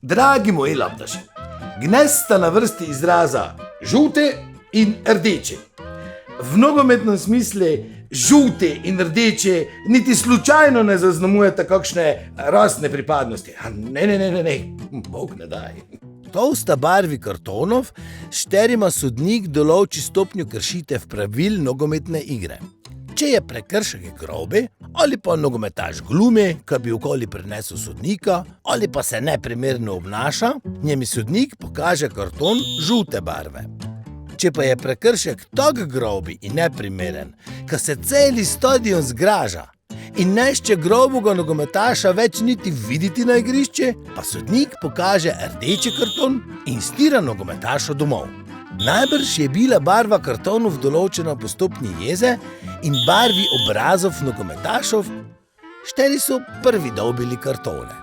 Dragi moji labdaši, gnez sta na vrsti izraza žute in rdeče. V nogometnem smislu žute in rdeče niti slučajno ne zaznamujete kakšne rasne pripadnosti. Ne, Bog ne daj. To sta barvi kartonov, s katerima sodnik določi stopnjo kršitev pravil nogometne igre. Če je prekršek grobi, ali pa nogometaš glumi, ki bi okoli prinesel sodnika, ali pa se neprimerno obnaša, njemu sodnik pokaže karton žute barve. Če pa je prekršek tak grobi in neprimeren, ka se celi stadion zgraža in nešče grobega nogometaša več niti videti na igrišče, pa sodnik pokaže rdeči karton in stira nogometaša domov. Najbrž je bila barva kartonov določena po stopnji jeze in barvi obrazov nogometašov, šteri so prvi dobili kartone.